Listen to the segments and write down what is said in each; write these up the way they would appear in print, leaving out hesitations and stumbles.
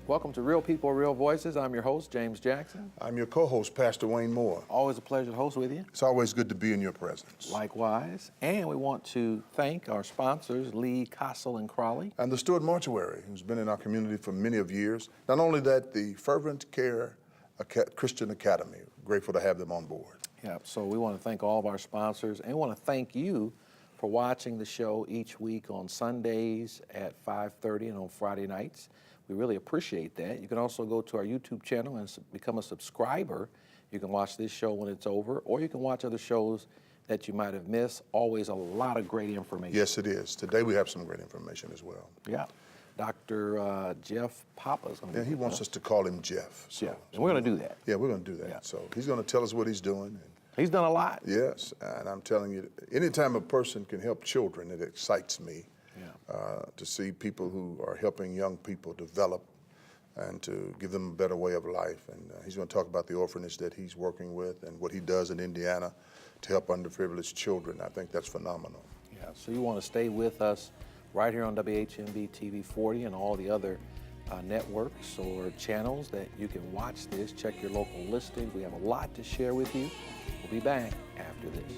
Welcome to Real People, Real Voices. I'm your host, James Jackson. I'm your co-host, Pastor Wayne Moore. Always a pleasure to host with you. It's always good to be in your presence. Likewise. And we want to thank our sponsors, Lee, Castle, and Crawley. And the Stewart Mortuary, who's been in our community for many of years. Not only that, the Fervent Care Christian Academy. Grateful to have them on board. Yeah, so we want to thank all of our sponsors, and we want to thank you for watching the show each week on Sundays at 5:30 and on Friday nights. We really appreciate that. You can also go to our YouTube channel and become a subscriber. You can watch this show when it's over, or you can watch other shows that you might have missed. Always a lot of great information. Yes, it is. Today we have some great information as well. Yeah. Dr. Jeff Papa is going to be he wants us to call him Jeff. So, yeah, and we're going to do that. Yeah, we're going to do that. Yeah. So he's going to tell us what he's doing. And he's done a lot. Yes, and I'm telling you, anytime a person can help children, it excites me. To see people who are helping young people develop and to give them a better way of life. And he's going to talk about the orphanage that he's working with and what he does in Indiana to help underprivileged children. I think that's phenomenal. Yeah, so you want to stay with us right here on WHMB TV 40 and all the other networks or channels that you can watch this. Check your local listings. We have a lot to share with you. We'll be back after this.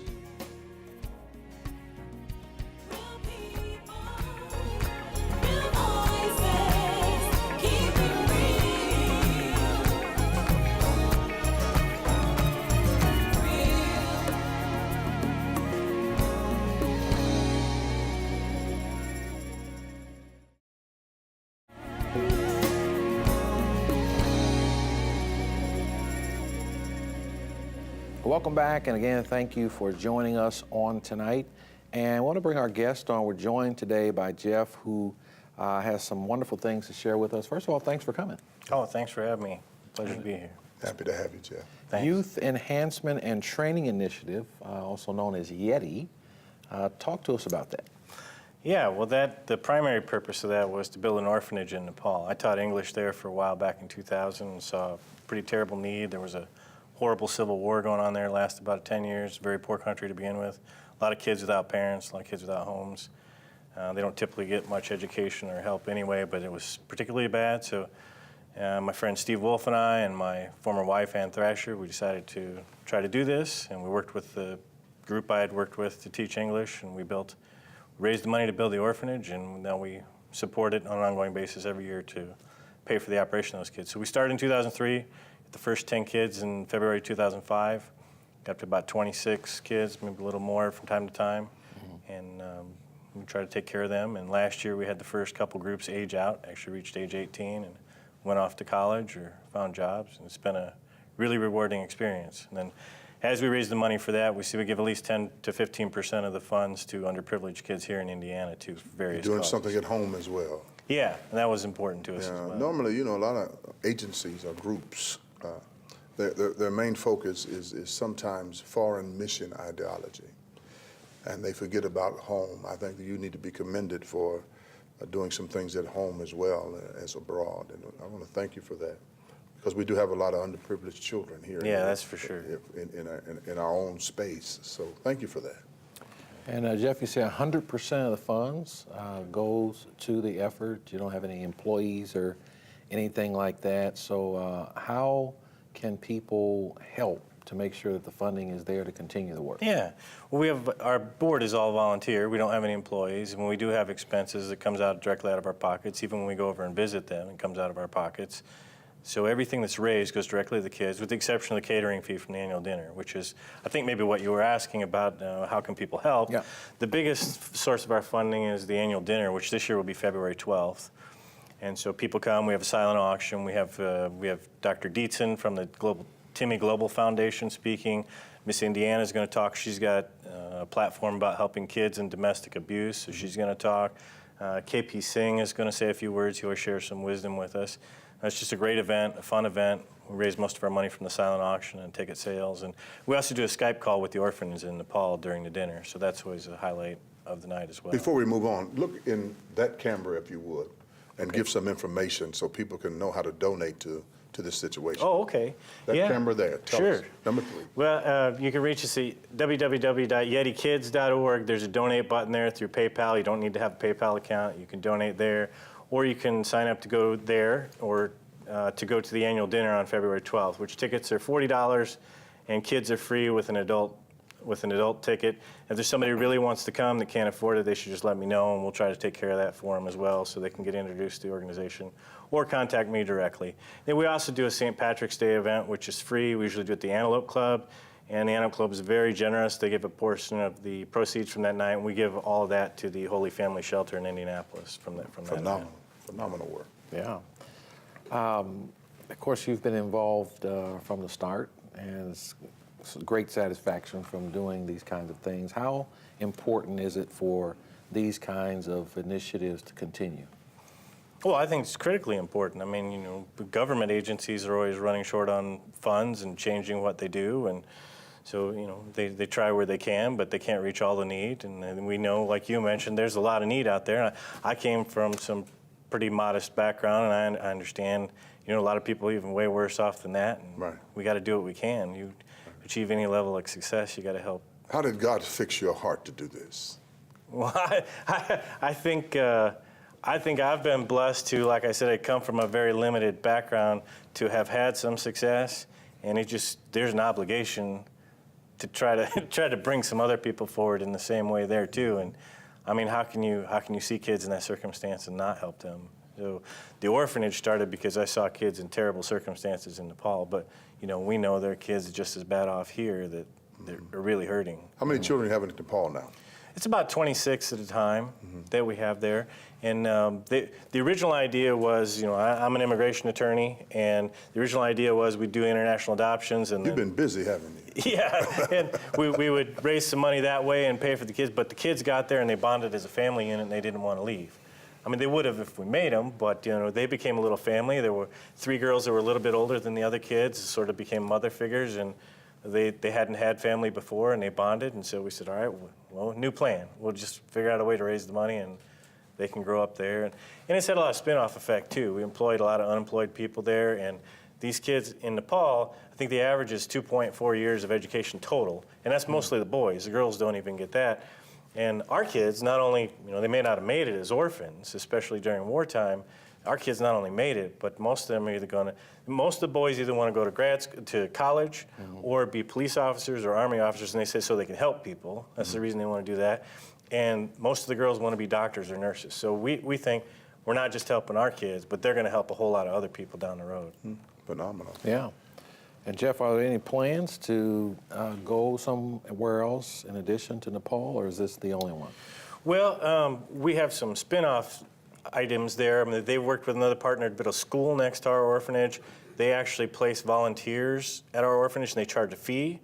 Welcome back, and again, thank you for joining us on tonight. And I want to bring our guest on. We're joined today by Jeff, who has some wonderful things to share with us. First of all, thanks for coming. Oh, thanks for having me. Pleasure to be here. Happy to have you, Jeff. Thanks. Youth Enhancement and Training Initiative, also known as YETI. Talk to us about that. Yeah, well, the primary purpose of that was to build an orphanage in Nepal. I taught English there for a while back in 2000 and saw a pretty terrible need. There was a horrible civil war going on there. It lasted about 10 years. Very poor country to begin with. A lot of kids without parents, a lot of kids without homes. They don't typically get much education or help anyway, but it was particularly bad. So my friend Steve Wolf and I and my former wife, Ann Thrasher, we decided to try to do this. And we worked with the group I had worked with to teach English, and we raised the money to build the orphanage, and now we support it on an ongoing basis every year to pay for the operation of those kids. So we started in 2003. The first 10 kids in February 2005, got up to about 26 kids, maybe a little more from time to time, and we try to take care of them. And last year we had the first couple groups age out, actually reached age 18 and went off to college or found jobs, and it's been a really rewarding experience. And then as we raise the money for that, we give at least 10 to 15% of the funds to underprivileged kids here in Indiana to various You're doing causes. something at home as well. Yeah, and that was important to us as well. Normally, a lot of agencies or groups, their main focus is sometimes foreign mission ideology, and they forget about home. I think that you need to be commended for doing some things at home as well as abroad, and I want to thank you for that, because we do have a lot of underprivileged children here. Yeah, that's for sure. In our own space, so thank you for that. And Jeff, you say 100% of the funds goes to the effort. You don't have any employees or anything like that. So how can people help to make sure that the funding is there to continue the work? Yeah, well, our board is all volunteer. We don't have any employees. When we do have expenses, it comes out directly out of our pockets. Even when we go over and visit them, it comes out of our pockets. So everything that's raised goes directly to the kids, with the exception of the catering fee from the annual dinner, which is, I think, maybe what you were asking about, how can people help? Yeah. The biggest source of our funding is the annual dinner, which this year will be February 12th. And so people come, we have a silent auction, we have Dr. Dietzen from the Timmy Global Foundation speaking. Miss Indiana is going to talk. She's got a platform about helping kids in domestic abuse, so she's going to talk. KP Singh is going to say a few words. He'll share some wisdom with us. It's just a great event, a fun event. We raise most of our money from the silent auction and ticket sales. And we also do a Skype call with the orphans in Nepal during the dinner, so that's always a highlight of the night as well. Before we move on, look in that camera, if you would, and give some information so people can know how to donate to this situation. Oh, okay. That camera there, tell us. Number 3. Well, you can reach us at www.yetikids.org. There's a donate button there through PayPal. You don't need to have a PayPal account. You can donate there. or you can sign up to go there or to go to the annual dinner on February 12th, which tickets are $40 and kids are free with an adult ticket. If there's somebody who really wants to come that can't afford it, they should just let me know, and we'll try to take care of that for them as well so they can get introduced to the organization or contact me directly. Then we also do a St. Patrick's Day event, which is free. We usually do it at the Antelope Club, and the Antelope Club is very generous. They give a portion of the proceeds from that night, and we give all of that to the Holy Family Shelter in Indianapolis from that event. Phenomenal work. Yeah. Of course, you've been involved from the start, and it's great satisfaction from doing these kinds of things. How important is it for these kinds of initiatives to continue? Well, I think it's critically important. I mean, you know, the government agencies are always running short on funds and changing what they do, and so, you know, they try where they can, but they can't reach all the need. And we know, like you mentioned, there's a lot of need out there. I came from some pretty modest background, and I understand, you know, a lot of people even way worse off than that. And Right. we got to do what we can. You achieve any level of success, you got to help. How did God fix your heart to do this? Well, I think I've been blessed to, like I said, I come from a very limited background to have had some success, and there's an obligation to try to bring some other people forward in the same way there too. And I mean, how can you see kids in that circumstance and not help them? So the orphanage started because I saw kids in terrible circumstances in Nepal, but you know, we know there are kids just as bad off here that they're really hurting. How many children do you have in Nepal now? It's about 26 at a time that we have there. And the original idea was, you know, I'm an immigration attorney, and the original idea was we'd do international adoptions. And You've been busy, haven't you? yeah, and we would raise some money that way and pay for the kids, but the kids got there and they bonded as a family unit and they didn't want to leave. I mean, they would have if we made them, but, you know, they became a little family. There were 3 girls that were a little bit older than the other kids, sort of became mother figures, and they hadn't had family before, and they bonded, and so we said, all right, well, new plan. We'll just figure out a way to raise the money, and they can grow up there. And it's had a lot of spin-off effect, too. We employed a lot of unemployed people there, and these kids in Nepal, I think the average is 2.4 years of education total, and that's mostly the boys. The girls don't even get that. And our kids, not only, you know, they may not have made it as orphans, especially during wartime. Our kids not only made it, but most of them are either most of the boys either want to go to college or be police officers or army officers, and they say so they can help people. That's the reason they want to do that. And most of the girls want to be doctors or nurses. So we think we're not just helping our kids, but they're going to help a whole lot of other people down the road. Phenomenal. Yeah. And Jeff, are there any plans to go somewhere else in addition to Nepal, or is this the only one? Well, we have some spin-off items there. I mean, they worked with another partner at a school next to our orphanage. They actually place volunteers at our orphanage, and they charge a fee.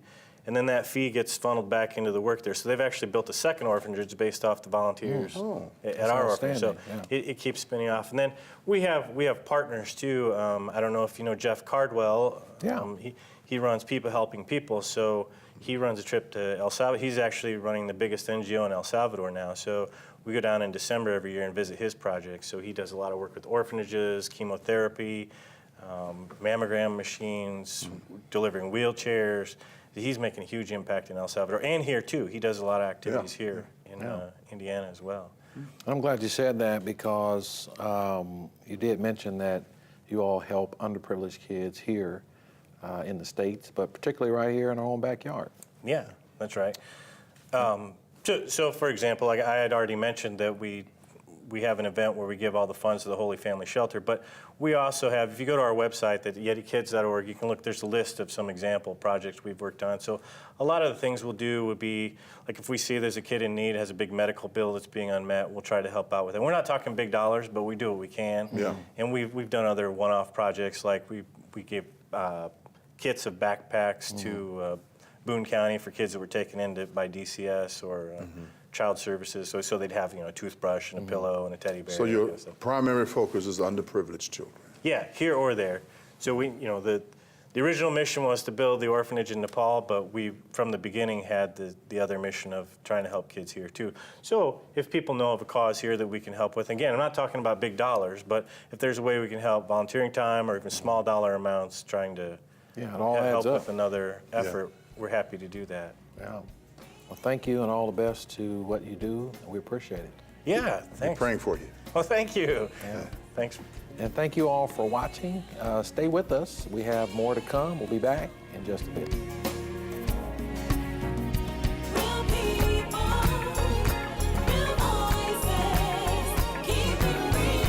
And then that fee gets funneled back into the work there. So they've actually built a second orphanage based off the volunteers at our orphanage. So it keeps spinning off. And then we have partners too. I don't know if you know Jeff Cardwell. Yeah. He runs People Helping People. So he runs a trip to El Salvador. He's actually running the biggest NGO in El Salvador now. So we go down in December every year and visit his project. So he does a lot of work with orphanages, chemotherapy, mammogram machines, delivering wheelchairs. He's making a huge impact in El Salvador and here too. He does a lot of activities here in Indiana as well. I'm glad you said that because you did mention that you all help underprivileged kids here in the States, but particularly right here in our own backyard. Yeah, that's right. So for example, like I had already mentioned that we have an event where we give all the funds to the Holy Family Shelter, but we also have, if you go to our website, that YetiKids.org, you can look, there's a list of some example projects we've worked on. So a lot of the things we'll do would be, like if we see there's a kid in need, has a big medical bill that's being unmet, we'll try to help out with it. We're not talking big dollars, but we do what we can. Yeah. And we've done other one-off projects, like we give kits of backpacks to Boone County for kids that were taken in by DCS or Child Services, so they'd have, you know, a toothbrush and a pillow and a teddy bear. So your kind of stuff. primary focus is underprivileged children. Yeah, here or there. So we, you know, the original mission was to build the orphanage in Nepal, but we, from the beginning, had the other mission of trying to help kids here too. So if people know of a cause here that we can help with, again, I'm not talking about big dollars, but if there's a way we can help, volunteering time or even small dollar amounts, trying to Yeah, it all help adds up. with another effort, we're happy to do that. Yeah. Well, thank you and all the best to what you do. We appreciate it. Yeah, We're thanks. praying for you. Well, thank you. Thanks. And thank you all for watching. Stay with us. We have more to come. We'll be back in just a bit. Real people, real voices, keep it real.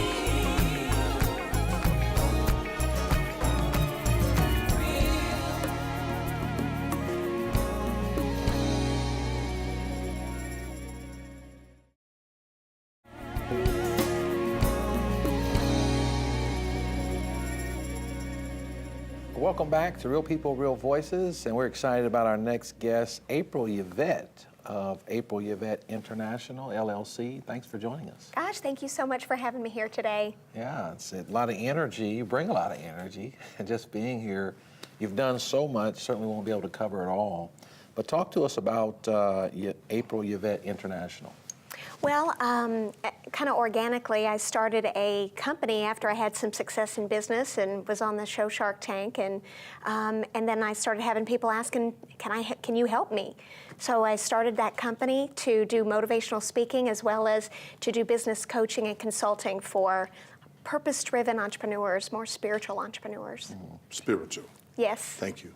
Welcome back to Real People, Real Voices, and we're excited about our next guest, April Yvette of April Yvette International, LLC. Thanks for joining us. Gosh, thank you so much for having me here today. Yeah, it's a lot of energy. You bring a lot of energy, and just being here, you've done so much, certainly won't be able to cover it all. But talk to us about April Yvette International. Well, kind of organically, I started a company after I had some success in business and was on the show Shark Tank, and then I started having people asking, can you help me? So I started that company to do motivational speaking as well as to do business coaching and consulting for purpose-driven entrepreneurs, more spiritual entrepreneurs. Spiritual. Yes. Thank you.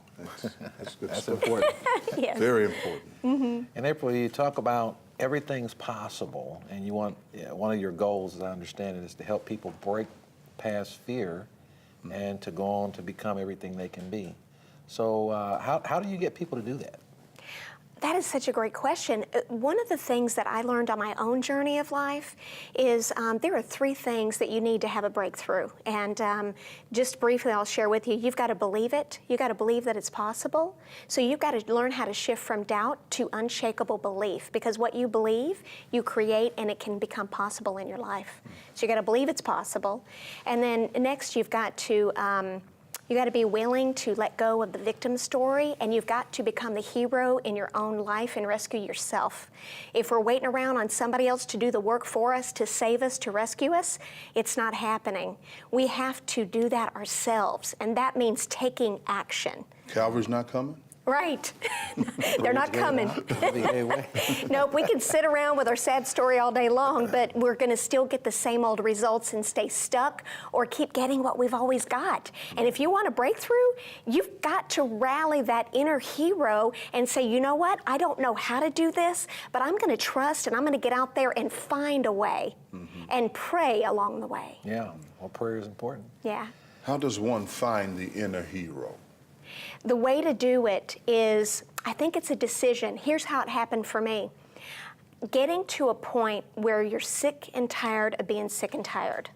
That's good That's stuff. important. Yes. Very important. And April, you talk about everything's possible, and you want one of your goals, as I understand it, is to help people break past fear and to go on to become everything they can be. So how do you get people to do that? That is such a great question. One of the things that I learned on my own journey of life is there are 3 things that you need to have a breakthrough. And just briefly, I'll share with you, you've got to believe it. You've got to believe that it's possible. So you've got to learn how to shift from doubt to unshakable belief, because what you believe, you create, and it can become possible in your life. So you got to believe it's possible. And then next, you've got to be willing to let go of the victim story, and you've got to become the hero in your own life and rescue yourself. If we're waiting around on somebody else to do the work for us, to save us, to rescue us, it's not happening. We have to do that ourselves, and that means taking action. Calvary's not coming? Right. They're not coming. Way. Nope, we can sit around with our sad story all day long, but we're going to still get the same old results and stay stuck or keep getting what we've always got. And if you want a breakthrough, you've got to rally that inner hero and say, you know what, I don't know how to do this, but I'm going to trust and I'm going to get out there and find a way and pray along the way. Yeah, well, prayer is important. Yeah. How does one find the inner hero? The way to do it is, I think it's a decision. Here's how it happened for me. Getting to a point where you're sick and tired of being sick and tired.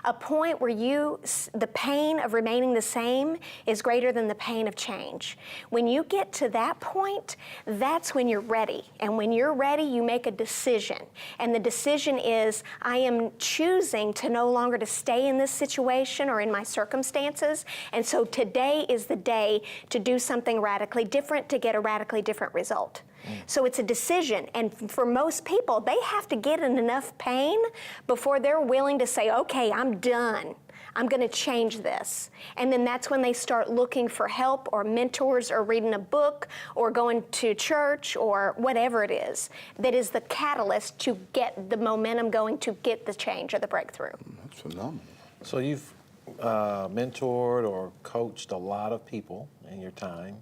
A point where the pain of remaining the same is greater than the pain of change. When you get to that point, that's when you're ready. And when you're ready, you make a decision. And the decision is, I am choosing to no longer to stay in this situation or in my circumstances. And so today is the day to do something radically different to get a radically different result. So it's a decision, and for most people, they have to get in enough pain before they're willing to say, okay, I'm done. I'm going to change this. And then that's when they start looking for help or mentors or reading a book or going to church or whatever it is that is the catalyst to get the momentum going to get the change or the breakthrough. That's phenomenal. So you've mentored or coached a lot of people in your time.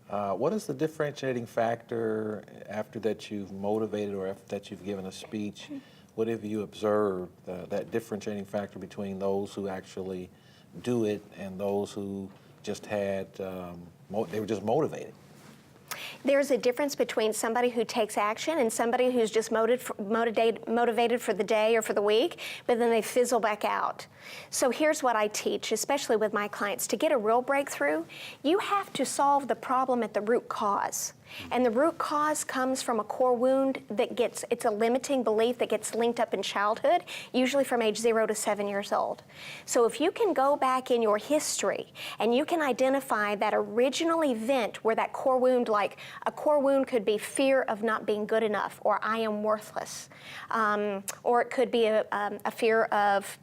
What is the differentiating factor after that you've motivated or after that you've given a speech? What have you observed, that differentiating factor between those who actually do it and those who just had, they were just motivated? There's a difference between somebody who takes action and somebody who's just motivated for the day or for the week, but then they fizzle back out. So here's what I teach, especially with my clients. To get a real breakthrough, you have to solve the problem at the root cause. And the root cause comes from a core wound it's a limiting belief that gets linked up in childhood, usually from age 0 to 7 years old. So if you can go back in your history and you can identify that original event where that core wound, like a core wound could be fear of not being good enough, or I am worthless, or it could be a fear of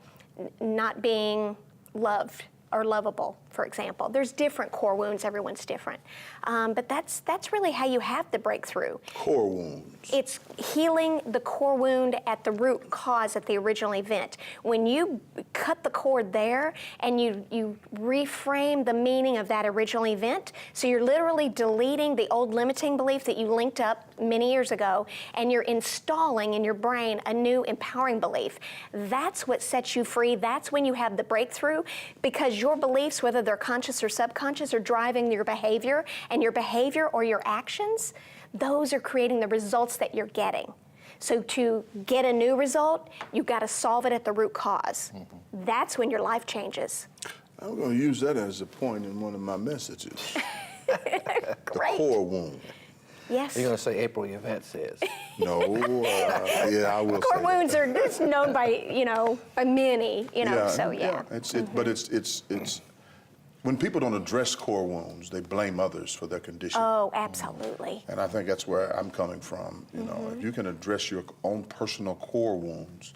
not being loved or lovable, for example. There's different core wounds, everyone's different. But that's really how you have the breakthrough. Core wounds. It's healing the core wound at the root cause, at the original event. When you cut the cord there and you reframe the meaning of that original event, so you're literally deleting the old limiting belief that you linked up many years ago, and you're installing in your brain a new empowering belief. That's what sets you free. That's when you have the breakthrough, because your beliefs, whether they're conscious or subconscious, are driving your behavior, and your behavior or your actions, those are creating the results that you're getting. So to get a new result, you've got to solve it at the root cause. That's when your life changes. I'm going to use that as a point in one of my messages. The core wound. Yes. You're going to say April Yvette says. No, yeah, I will Core say wounds that. are it's known by many, so yeah. But it's when people don't address core wounds, they blame others for their condition. Oh, absolutely. And I think that's where I'm coming from. You know, if you can address your own personal core wounds,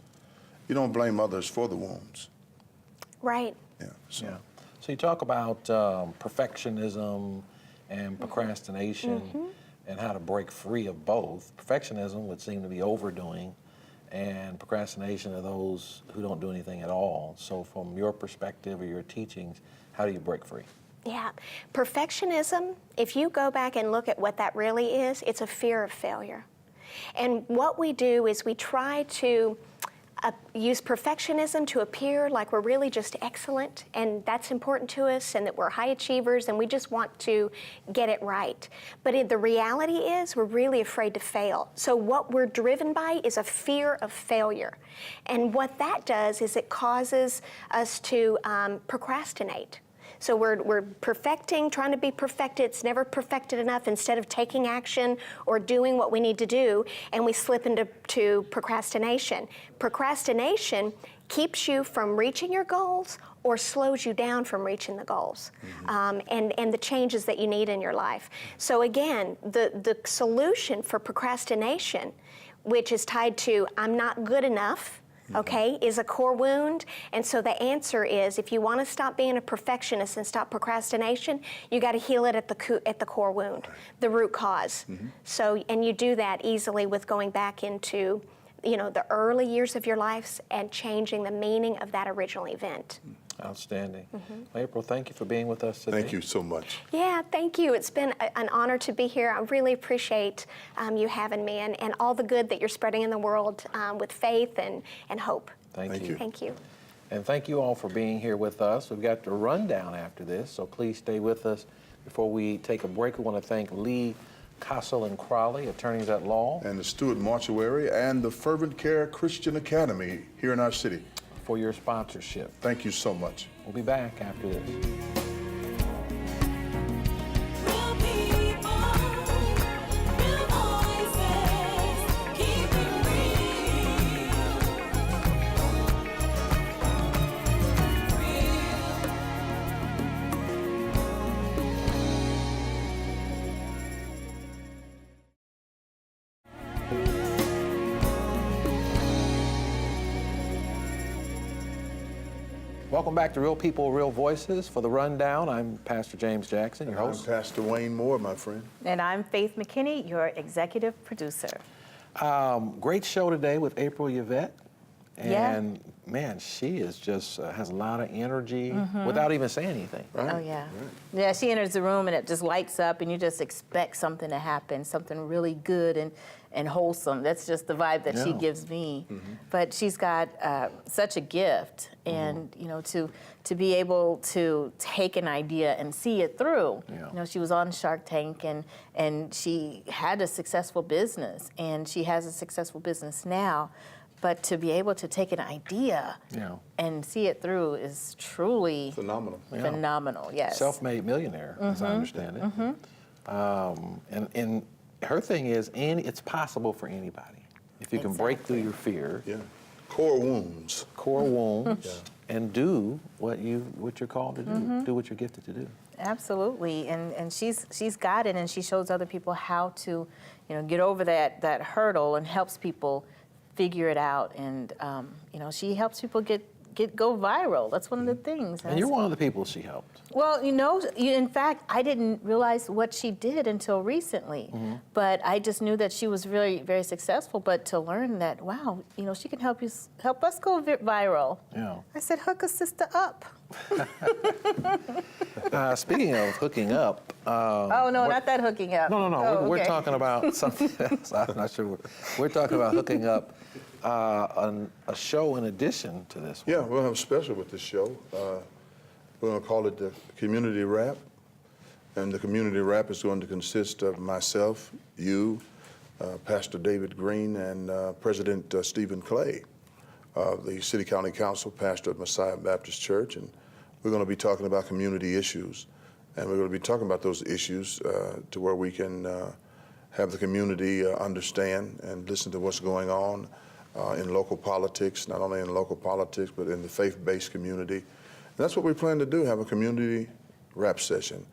you don't blame others for the wounds. Right. Yeah. So. Yeah. So you talk about perfectionism and procrastination and how to break free of both. Perfectionism would seem to be overdoing, and procrastination are those who don't do anything at all. So from your perspective or your teachings, how do you break free? Yeah. Perfectionism, if you go back and look at what that really is, it's a fear of failure. And what we do is we try to use perfectionism to appear like we're really just excellent, and that's important to us, and that we're high achievers, and we just want to get it right. But the reality is we're really afraid to fail. So what we're driven by is a fear of failure. And what that does is it causes us to procrastinate. So we're perfecting, trying to be perfected. It's never perfected enough. Instead of taking action or doing what we need to do, and we slip into procrastination. Procrastination keeps you from reaching your goals or slows you down from reaching the goals and the changes that you need in your life. So again, the solution for procrastination, which is tied to I'm not good enough, okay, is a core wound. And so the answer is, if you want to stop being a perfectionist and stop procrastination, you got to heal it at the core wound, the root cause. So, and you do that easily with going back into, the early years of your lives and changing the meaning of that original event. Outstanding. Well, April, thank you for being with us today. Thank you so much. Yeah, thank you. It's been an honor to be here. I really appreciate you having me and all the good that you're spreading in the world with faith and hope. Thank you. Thank you. And thank you all for being here with us. We've got the rundown after this, so please stay with us. Before we take a break, we want to thank Lee Castle and Crowley, attorneys at law, And the Stewart Mortuary and the Fervent Care Christian Academy here in our city. for your sponsorship. Thank you so much. We'll be back after this. Real people, real voices, keep it real. Welcome back to Real People, Real Voices. For the rundown, I'm Pastor James Jackson, your I'm host. Pastor Wayne Moore, my friend. And I'm Faith McKinney, your executive producer. Great show today with April Yvette. Yeah. And man, she is just has a lot of energy without even saying anything. Right? Oh, yeah. Yeah, she enters the room and it just lights up and you just expect something to happen, something really good and wholesome. That's just the vibe that she Yeah. gives me. But she's got such a gift, and to be able to take an idea and see it through. Yeah. She was on Shark Tank and she had a successful business, and she has a successful business now. But to be able to take an idea Yeah. and see it through is truly Phenomenal. Yeah. phenomenal. Yes. Self-made millionaire, as I understand it. And her thing is, it's possible for anybody. If you can break through your fear, Yeah. Core wounds. core wounds, and do what you're called to do, do what you're gifted to do. Absolutely, and she's got it, and she shows other people how to, get over that hurdle, and helps people figure it out, and she helps people get go viral. That's one of the things. And you're one of the people she helped. Well, in fact, I didn't realize what she did until recently. But I just knew that she was really very successful. But to learn that, wow, she can help us go viral. Yeah. I said, hook a sister up. Speaking of hooking up. Oh no, not that hooking up. No. Oh, We're okay. talking about something else. I'm not sure. We're talking about hooking up a show in addition to this one. Yeah, we'll have a special with this show. We're going to call it the Community Rap. And the Community Rap is going to consist of myself, you, Pastor David Green, and President Stephen Clay of the City County Council, pastor of Messiah Baptist Church. And we're going to be talking about community issues. And we're going to be talking about those issues to where we can have the community understand and listen to what's going on in local politics, not only in local politics, but in the faith-based community. And that's what we plan to do, have a community rap session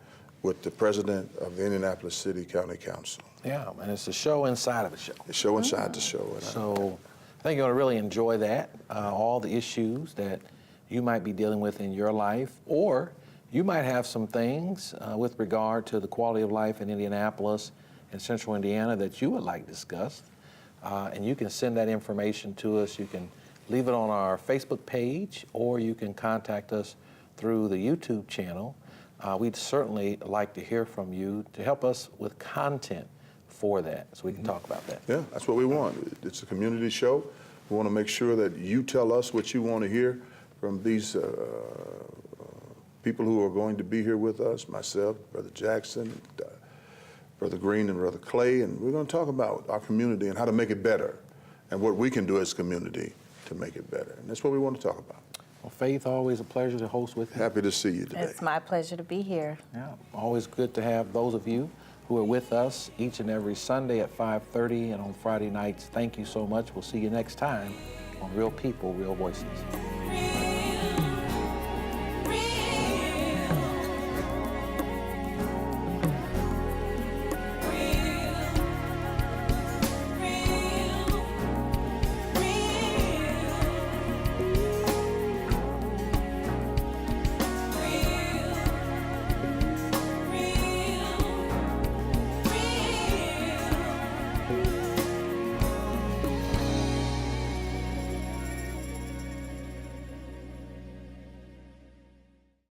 with the president of the Indianapolis City County Council. Yeah, and it's a show inside of a show. The show inside the show. And So I think you're going to really enjoy that, all the issues that you might be dealing with in your life, or you might have some things with regard to the quality of life in Indianapolis and Central Indiana that you would like discussed. And you can send that information to us. You can leave it on our Facebook page, or you can contact us through the YouTube channel. We'd certainly like to hear from you to help us with content for that, so we can talk about that. yeah, that's what we want. It's a community show. We want to make sure that you tell us what you want to hear from these people who are going to be here with us, myself, Brother Jackson, Brother Green, and Brother Clay, and we're going to talk about our community and how to make it better and what we can do as a community to make it better. And that's what we want to talk about. Well, Faith, always a pleasure to host with you. Happy to see you today. It's my pleasure to be here. Yeah, always good to have those of you who are with us each and every Sunday at 5:30 and on Friday nights. Thank you so much. We'll see you next time on Real People, Real Voices.